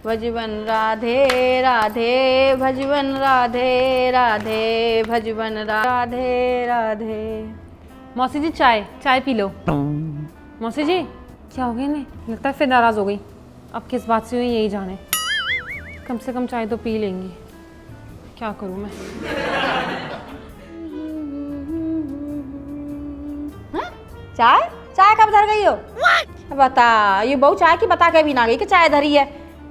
भजवन राधे राधे भजवन राधे राधे भजवन राधे राधे। मौसी जी चाय चाय पी लो। मौसी जी क्या हो गया इन्हें? लगता है फिर नाराज़ हो गई। अब किस बात से हुई यही जाने। कम से कम चाय तो पी लेंगी। क्या करूँ मैं? चाय चाय कब धर गई हो? बता, ये बहू चाय की बता के भी ना गई कि चाय धरी है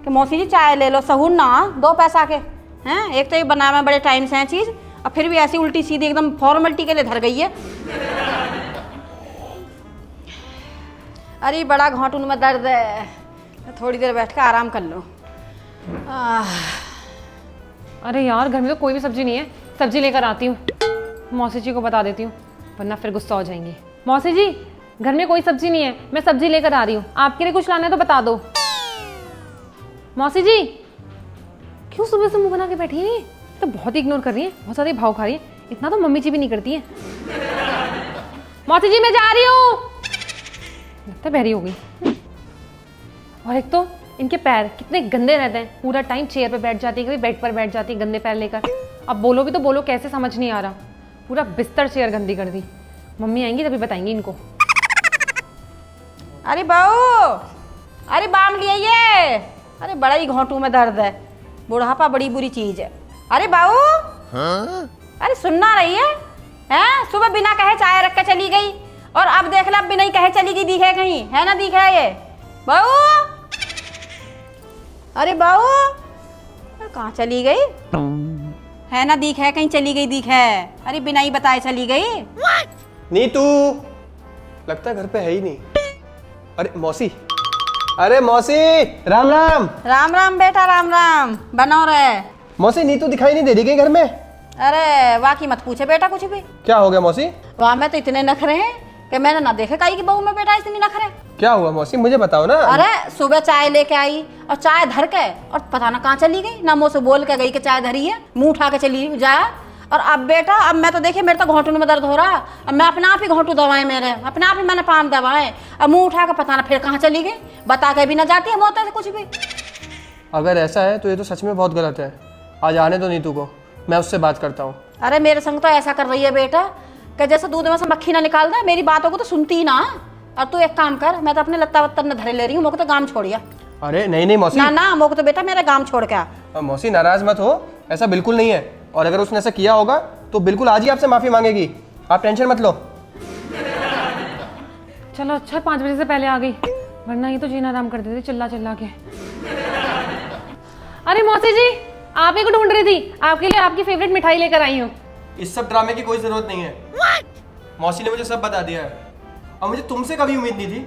कि मौसी जी चाय ले लो। सहूर ना 2 पैसा के हैं। एक तो ये बनाया में बड़े टाइम से है चीज़, और फिर भी ऐसी उल्टी सीधी एकदम फॉर्मेलिटी के लिए धर गई है। अरे बड़ा घोंटुन में दर्द है, थोड़ी देर बैठ के आराम कर लो। अरे यार घर में तो कोई भी सब्जी नहीं है। सब्जी लेकर आती हूँ, मौसी जी को बता देती हूँ वरना फिर गुस्सा हो जाएंगी। मौसी जी घर में कोई सब्जी नहीं है, मैं सब्जी लेकर आ रही हूँ। आपके लिए कुछ लाना है तो बता दो। मौसी जी क्यों सुबह से मुंह बना के बैठी है? तो बहुत ही इग्नोर कर रही है, बहुत सारे भाव खा रही है। इतना तो मम्मी जी भी नहीं करती है। मौसी जी मैं जा रही हूँ। लगता है बहरी हो गई। और एक तो इनके पैर कितने गंदे रहते हैं। पूरा टाइम चेयर पे बैठ जाती है, कभी बेड पर बैठ जाती है गंदे पैर लेकर। अब बोलो भी तो बोलो कैसे, समझ नहीं आ रहा। पूरा बिस्तर चेयर गंदी कर दी। मम्मी आएंगी तभी बताएंगी इनको। अरे बहू, अरे बाम लिए ये। अरे बड़ा ही घोंटू में दर्द है। बुढ़ापा बड़ी बुरी चीज है। अरे बहू, अरे सुनना रही है हैं? सुबह बिना कहे चाय रख के चली गई और अब देख लो अब बिना ही कहे चली गई। दिखे कहीं है ना? दिखे ये बहू? अरे बहू कहाँ चली गई? है ना? दिखे कहीं चली गई? दिखे? अरे बिना ही बताए चली गई। नीतू लगता है घर पे है ही नहीं। अरे मौसी, अरे मौसी, राम राम। राम राम बेटा, राम राम। बनो रहे। मौसी नीतू दिखाई नहीं दे रही कहीं घर में? अरे वाकई मत पूछे बेटा कुछ भी। क्या हो गया मौसी? वहाँ में तो इतने नखरे हैं कि मैंने ना देखे काई की बहू में बेटा इतनी नखरे। क्या हुआ मौसी, मुझे बताओ ना। अरे सुबह चाय लेके आई और चाय धर के और पता ना कहाँ चली गई। ना मुँह से बोल के गई कि चाय धरी है, मुंह उठा के चली जाए। और अब बेटा, अब मैं तो देखिए मेरे तो घोंटू में दर्द हो रहा। अब मैं अपने आप ही घोंटू दवाएं, मेरे अपने आप ही मैंने पान दवाएं। अब मुंह उठा के पता ना फिर कहाँ चली गई। बता के भी ना जाती है मोहता से कुछ भी। अगर ऐसा है तो ये तो सच में बहुत गलत है। आज आने दो नीतू को, मैं उससे बात करता हूँ। अरे मेरे संग तो ऐसा कर रही है बेटा कि जैसे दूध में से मक्खी ना निकाल दे। मेरी बातों को तो सुनती ही ना। और तू एक काम कर, मैं तो अपने लत्ता वत्तर न धरे ले रही हूँ। मोको तो गांव छोड़िया। अरे नहीं नहीं मौसी। ना ना, मोको तो बेटा मेरे गांव छोड़ के आ। मौसी नाराज मत हो, ऐसा बिल्कुल नहीं है। और अगर उसने ऐसा किया होगा तो बिल्कुल आज ही आपसे माफी मांगेगी। आप टेंशन मत लो। चलो अच्छा 5 बजे से पहले आ गई, वरना ये तो जीना आराम कर देती चिल्ला चिल्ला के। अरे मौसी जी आप ही को ढूंढ रही थी, आपके लिए आपकी फेवरेट मिठाई लेकर आई हूँ। इस सब ड्रामे की कोई जरूरत नहीं है। मौसी ने मुझे सब बता दिया है। और मुझे तुमसे कभी उम्मीद नहीं थी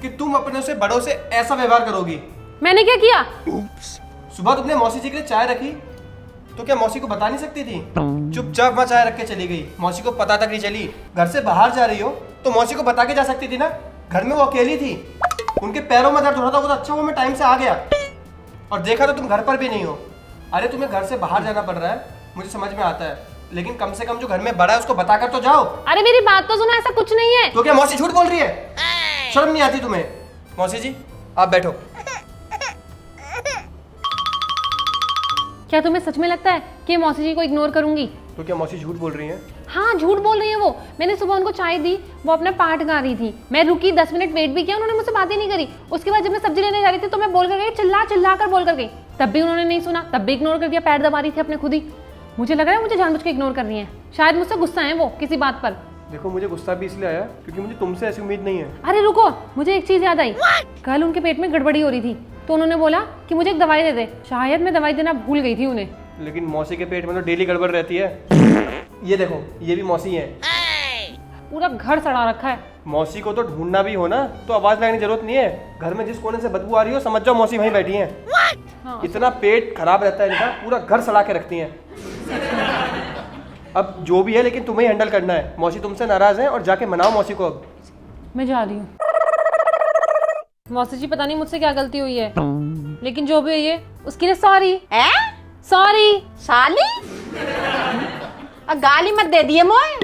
कि तुम अपने से बड़ों से ऐसा व्यवहार करोगी। मैंने क्या किया? सुबह तुमने मौसी जी के लिए चाय रखी तो क्या मौसी को बता नहीं सकती थी? चुपचाप वहां चाय रख के चली गई, मौसी को पता तक नहीं चली। घर से बाहर जा रही हो तो मौसी को बता के जा सकती थी ना। घर में वो अकेली थी, उनके पैरों में दर्द हो रहा था। वो तो अच्छा वो मैं टाइम से आ गया और देखा तो तुम घर पर भी नहीं हो। अरे तुम्हें घर से बाहर जाना पड़ रहा है, मुझे समझ में आता है, लेकिन कम से कम जो घर में बड़ा है उसको बताकर तो जाओ। अरे मेरी बात तो सुनो, ऐसा कुछ नहीं है। तो क्या मौसी झूठ बोल रही है? शर्म नहीं आती तुम्हें? मौसी जी आप बैठो। क्या तुम्हें सच में लगता है कि मौसी जी को इग्नोर करूंगी? तो क्या मौसी झूठ बोल रही है? हाँ झूठ बोल रही है वो। मैंने सुबह उनको चाय दी, वो अपना पाठ गा रही थी। मैं रुकी 10 मिनट वेट भी किया, उन्होंने मुझसे बात ही नहीं करी। उसके बाद जब मैं सब्जी लेने जा रही थी तो मैं बोल कर गई, चिल्ला चिल्ला कर बोल कर गई। तब भी उन्होंने नहीं सुना, तब भी इग्नोर कर दिया। पैर दबा रही थी अपने खुद ही। मुझे लग रहा है मुझे जानबूझ के इग्नोर कर रही है। शायद मुझसे गुस्सा है वो किसी बात पर। देखो मुझे गुस्सा भी इसलिए आया क्योंकि मुझे तुमसे ऐसी उम्मीद नहीं है। अरे रुको, मुझे एक चीज याद आई। कल उनके पेट में गड़बड़ी हो रही थी तो उन्होंने बोला कि मुझे एक दवाई दे दे। शायद मैं दवाई देना भूल गई थी उन्हें। लेकिन मौसी के पेट में तो डेली गड़बड़ रहती है। ये देखो ये भी मौसी है। पूरा घर सड़ा रखा है। मौसी को तो ढूंढना भी हो ना तो आवाज लगाने की जरूरत नहीं है। घर में जिस कोने से बदबू आ रही हो समझ जाओ मौसी वहीं बैठी हैं। हाँ। इतना पेट खराब रहता है इनका, पूरा घर सड़ा के रखती हैं। अब जो भी है लेकिन तुम्हें हैंडल करना है। मौसी तुमसे नाराज है और जाके मनाओ मौसी को। अब मैं जा रही हूँ। मौसी जी पता नहीं मुझसे क्या गलती हुई है, लेकिन जो भी हुई है उसके लिए सॉरी। सॉरी। साली अब गाली मत दे दिए मोए।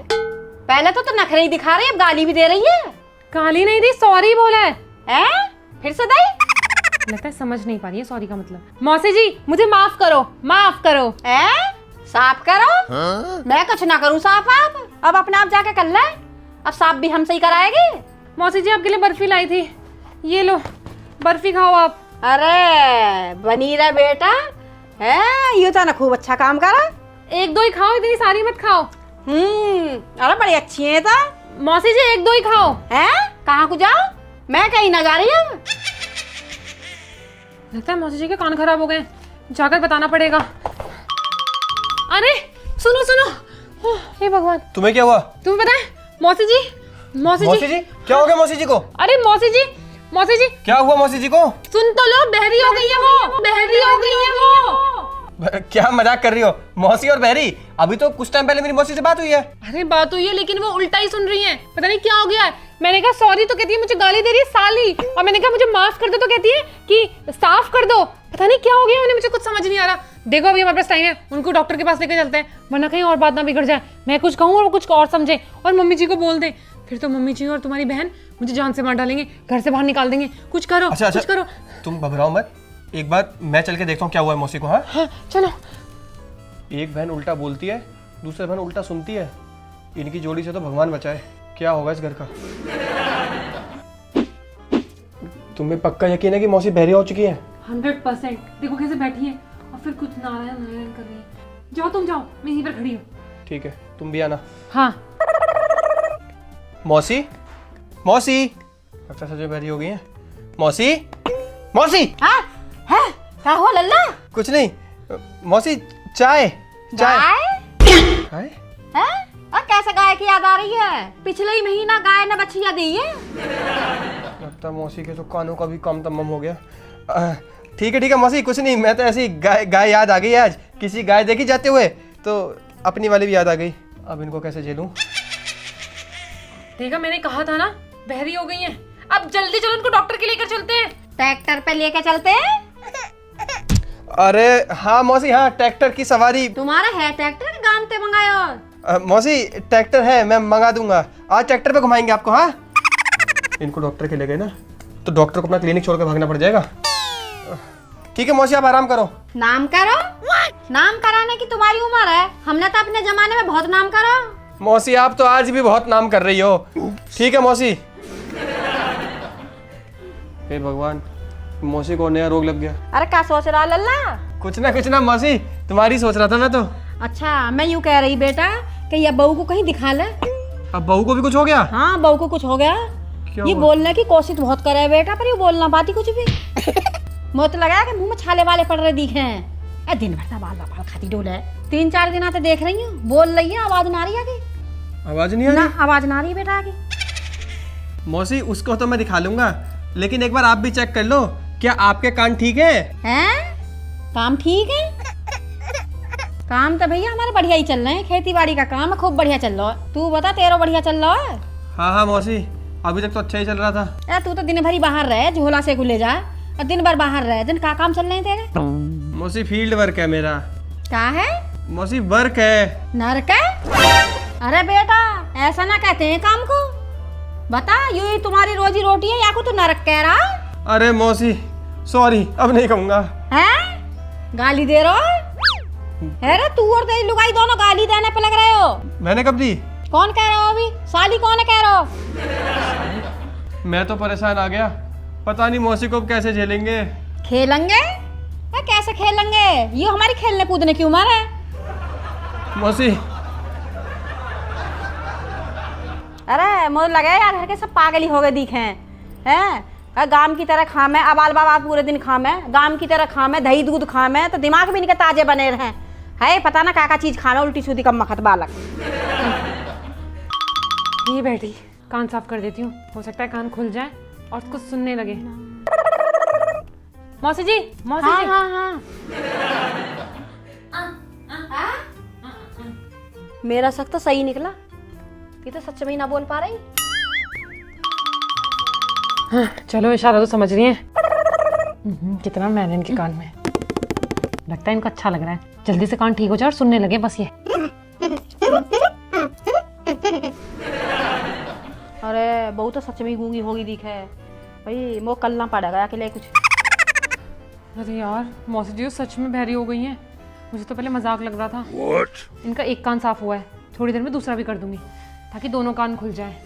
पहले तो नखरे ही दिखा रही है, अब गाली भी दे रही है। गाली नहीं दी, सॉरी बोला है। फिर से दई? लगता है समझ नहीं पा रही है सॉरी का मतलब। मौसी जी मुझे माफ करो, माफ करो। साफ करो? मैं कुछ ना करूं साफ आप? अब अपने आप जाके कर ले। अब साफ भी हमसे ही कराएगी। मौसी जी आपके लिए बर्फी लाई थी, ये लो बर्फी खाओ आप। अरे बनी रहे बेटा है, ये तो ना खूब अच्छा काम करा। एक दो ही खाओ, इतनी सारी मत खाओ। अरे बड़ी अच्छी है तो। मौसी जी एक दो ही खाओ। हैं? कहाँ को जाओ? मैं कहीं ना जा रही हूँ। लगता है मौसी जी के कान खराब हो गए, जाकर बताना पड़ेगा। अरे सुनो सुनो, हे भगवान। तुम्हें क्या हुआ? तुम्हें पता है मौसी जी, मौसी जी क्या हो गया मौसी जी को? अरे मौसी जी, मौसी जी क्या हुआ मौसी जी को? सुन तो लो, बहरी हो गई है वो, बहरी हो गई है वो। क्या मजाक कर रही हो? मौसी और बहरी? अभी तो कुछ टाइम पहले मेरी मौसी से बात हुई है। अरे बात हुई है लेकिन वो उल्टा ही सुन रही है, पता नहीं क्या हो गया है। मैंने कहा सॉरी तो कहती है मुझे गाली दे रही है साली, और मैंने कहा मुझे माफ कर दो तो कहती है कि साफ कर दो। पता नहीं क्या हो गया, मैंने मुझे कुछ समझ नहीं आ रहा। देखो अभी हमारे पास टाइम है, उनको डॉक्टर के पास लेकर चलते हैं, वरना कहीं और बात ना बिगड़ जाए। मैं कुछ कहूँ और वो कुछ और समझे और मम्मी जी को बोल दे, फिर तो मम्मी जी और तुम्हारी बहन मुझे जान से मार डालेंगे, घर से बाहर निकाल देंगे। कुछ करो, कुछ करो। तुम घबराओ मत, एक बार मैं चल के देखता हूँ क्या हुआ है मौसी को। हाँ चलो। एक बहन उल्टा बोलती है, दूसरी बहन उल्टा सुनती है। इनकी जोड़ी से तो भगवान बचाए, क्या होगा इस घर का। तुम्हें पक्का यकीन है कि मौसी बहरी हो चुकी है? 100%। देखो कैसे बैठी है और फिर कुछ नारायण नारायण कर रही है। जाओ तुम जाओ, मैं यहीं पर खड़ी हूँ। ठीक है तुम भी आना। हाँ। मौसी, मौसी, लगता है सच में बहरी हो गई है। मौसी, मौसी। हाँ है क्या हुआ लल्ला? कुछ नहीं मौसी, चाय चाय। गाय? और कैसे गाय की याद आ रही है? पिछले ही महीना गाय ने बच्चियां दी है। लगता है मौसी के तो कानों का भी कम तमाम हो गया। ठीक है मौसी, कुछ नहीं, मैं तो ऐसी गाय याद आ गई आज। किसी गाय देखी जाते हुए तो अपनी वाली भी याद आ गई। अब इनको कैसे झेलूं? देखा मैंने कहा था ना, बहरी हो गई है। अब जल्दी चलो उनको डॉक्टर के लेकर चलते हैं। ट्रैक्टर पे लेके चलते हैं? अरे हाँ मौसी, हाँ ट्रैक्टर की सवारी। तुम्हारा है ट्रैक्टर? गांव से मंगायो? मौसी ट्रैक्टर है, मैं मंगा दूंगा। आज ट्रैक्टर पे घुमाएंगे आपको। हाँ इनको डॉक्टर के ले गए ना तो डॉक्टर को अपना क्लिनिक छोड़ के भागना पड़ जाएगा। ठीक है मौसी आप आराम करो। नाम करो? नाम कराने की तुम्हारी उम्र है, हमने तो अपने जमाने में बहुत नाम करा। मौसी आप तो आज भी बहुत नाम कर रही हो। ठीक है मौसी। हे भगवान, मौसी को नया रोग लग गया। अरे क्या सोच रहा लल्ला? कुछ ना मौसी, तुम्हारी सोच रहा था मैं तो। अच्छा मैं यूँ कह रही बेटा कि ये बहू को कहीं दिखा ले। अब बहू को भी कुछ हो गया? हाँ बहू को कुछ हो गया। ये बोलने की कोशिश बहुत करे बेटा, पर ये बोल ना पाती कुछ भी। मुझे तो लगा कि मुंह में छाले वाले पड़ रहे दिखे हैं। दिन भर बाल खाती डोले। 3-4 दिन आते देख रही हूँ, बोल रही है, आवाज ना रही है आगे। आवाज नहीं आ रही? ना आवाज ना रही है बेटा आगे। मौसी उसको तो मैं दिखा लूंगा, लेकिन एक बार आप भी चेक कर लो, क्या आपके कान ठीक है? हैं? काम ठीक है? काम तो भैया हमारे बढ़िया ही चल रहे हैं, खेती बाड़ी का काम खूब बढ़िया चल रहा है। तू बता तेरा बढ़िया चल रहा है? हाँ मौसी, अभी तक तो अच्छा ही चल रहा था। तू तो दिन भर ही बाहर रहे, झोला से ले जा और दिन भर बाहर रहे। दिन का काम चल रहे हैं तेरे? मौसी फील्ड वर्क है मेरा। क्या है? मौसी वर्क है। नरक है? अरे बेटा ऐसा ना कहते हैं काम को। बता यू ही तुम्हारी रोजी रोटी है या को तू नरक कह रहा? अरे मौसी सॉरी, अब नहीं कहूंगा। हैं? गाली दे रहा है? अरे तू और तेरी लुगाई दोनों गाली देने पे लग रहे हो। मैंने कब दी? कौन कह रहा हो अभी? साली कौन है कह रहा हो? मैं तो परेशान आ गया, पता नहीं मौसी को अब कैसे झेलेंगे। खेलेंगे? कैसे खेलेंगे? ये हमारी खेलने कूदने की उम्र है। मौसी अरे मुझे लगा यार घर के सब पागल ही हो गए दिखे हैं। गाम की तरह खाम है, अबाल बाबा पूरे दिन खाम है, गाम की तरह खाम है, दही दूध खाम है, तो दिमाग भी इनके ताजे बने रहे है। पता ना क्या चीज खाना, उल्टी सीधी कम मखत बालक। ये बैठी, कान साफ कर देती हूँ, हो सकता है कान खुल जाए और कुछ सुनने लगे। मौसी जी, मौसी जी। हाँ। मेरा शक तो सही निकला, ये तो सच में ही ना बोल पा रही। हाँ, चलो इशारा तो समझ रही हैं। कितना मैंने इनके कान में, लगता है इनको अच्छा लग रहा है। जल्दी से कान ठीक हो जाए और सुनने लगे बस ये। अरे बहू तो सच में गूंगी होगी दिखे भाई, वो कल ना पड़ेगा अकेले कुछ। अरे यार मौसी जी तो सच में बहरी हो गई हैं। मुझे तो पहले मजाक लग रहा था। इनका एक कान साफ हुआ है, थोड़ी देर में दूसरा भी कर दूंगी ताकि दोनों कान खुल जाए।